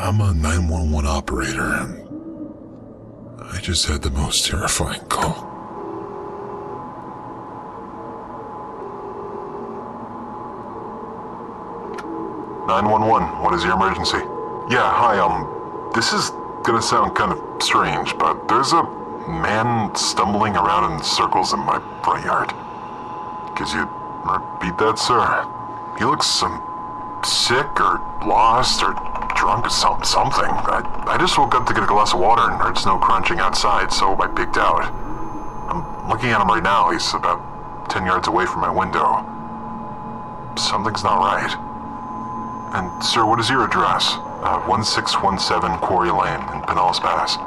I'm a 911 operator, and I just had the most terrifying call. What is your emergency? Yeah, hi, this is gonna sound kind of strange, but there's a man stumbling around in circles in my front yard. Could you repeat that, sir? He looks sick or lost or drunk or something. I just woke up to get a glass of water and heard snow crunching outside, so I peeked out. I'm looking at him right now. He's about 10 yards away from my window. Something's not right. And, sir, what is your address? 1617 Quarry Lane in Pinellas Pass.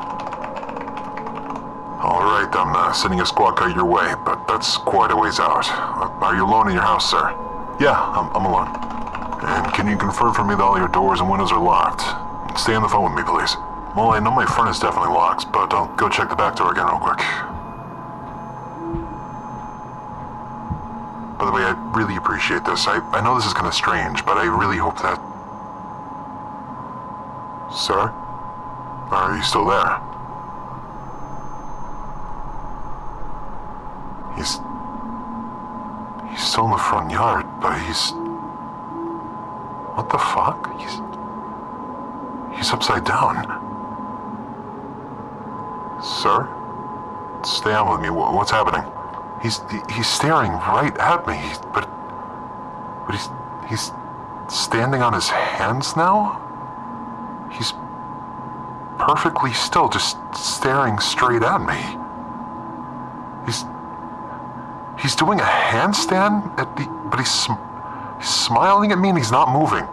Alright, I'm sending a squad car your way, but that's quite a ways out. Are you alone in your house, sir? Yeah, I'm alone. And can you confirm for me that all your doors and windows are locked? Stay on the phone with me, please. Well, I know my front is definitely locked, but I'll go check the back door again real quick. By the way, I really appreciate this. I know this is kind of strange, but I really hope that... Sir? Are you still there? He's still in the front yard, but he's... What the fuck? He's upside down. Sir? Stay on with me. What's happening? He's staring right at me, but he's standing on his hands now? He's perfectly still, just staring straight at me. He's doing a handstand but he's smiling at me and he's not moving.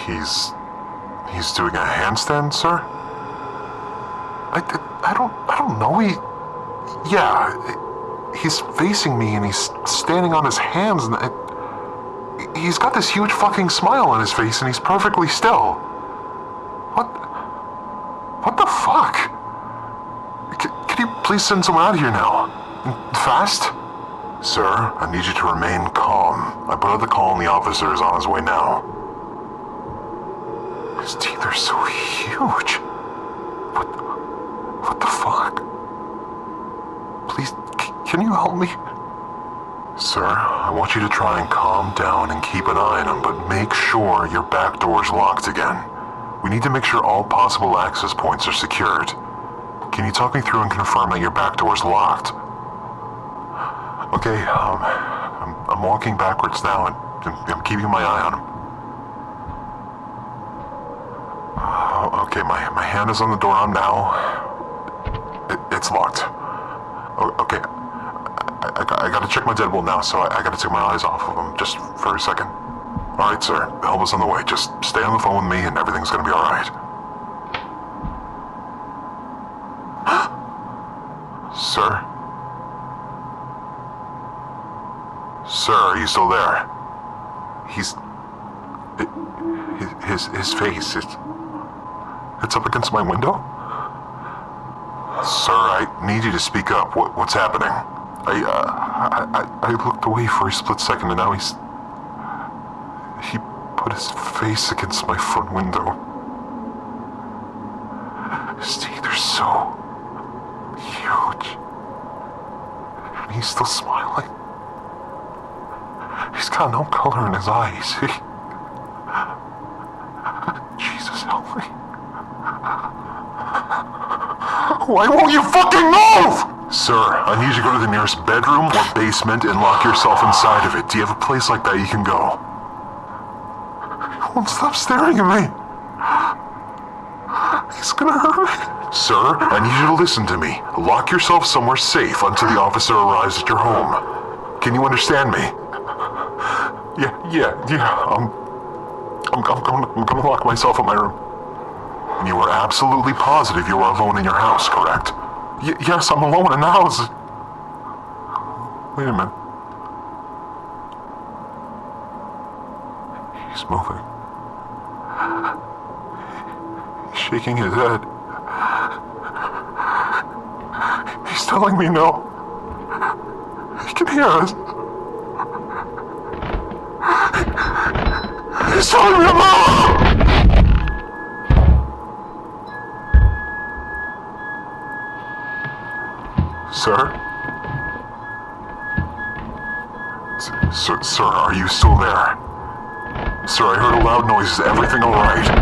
He's doing a handstand, sir? I don't know. He's facing me and he's standing on his hands and he's got this huge fucking smile on his face and he's perfectly still. What the fuck? Can you please send someone out here now? Fast? Sir, I need you to remain calm. I put out the call and the officer is on his way now. His teeth are so huge. What the fuck? Please, can you help me? Sir, I want you to try and calm down and keep an eye on him, but make sure your back door's locked again. We need to make sure all possible access points are secured. Can you talk me through and confirm that your back door's locked? Okay, I'm walking backwards now and I'm keeping my eye on him. Okay, my hand is on the doorknob now. It's locked. Okay, I gotta check my deadbolt now, so I gotta take my eyes off of him just for a second. Alright, sir, help us on the way. Just stay on the phone with me and everything's gonna be alright. Sir? Sir, are you still there? His face, it's up against my window? Sir, I need you to speak up. What's happening? I looked away for a split second and now he put his face against my front window. His teeth are so huge. And he's still smiling. He's got no color in his eyes. Jesus help me. Why won't you fucking move? Sir, I need you to go to the nearest bedroom or basement and lock yourself inside of it. Do you have a place like that you can go? He won't stop staring at me. He's gonna hurt me. Sir, I need you to listen to me. Lock yourself somewhere safe until the officer arrives at your home. Can you understand me? Yeah. I'm gonna lock myself in my room. You are absolutely positive you are alone in your house, correct? Yes, I'm alone in the house. Wait a minute. He's moving. He's shaking his head. He's telling me no. He can hear us. He's telling me no! Sir? Sir, are you still there? Sir, I heard a loud noise. Is everything alright?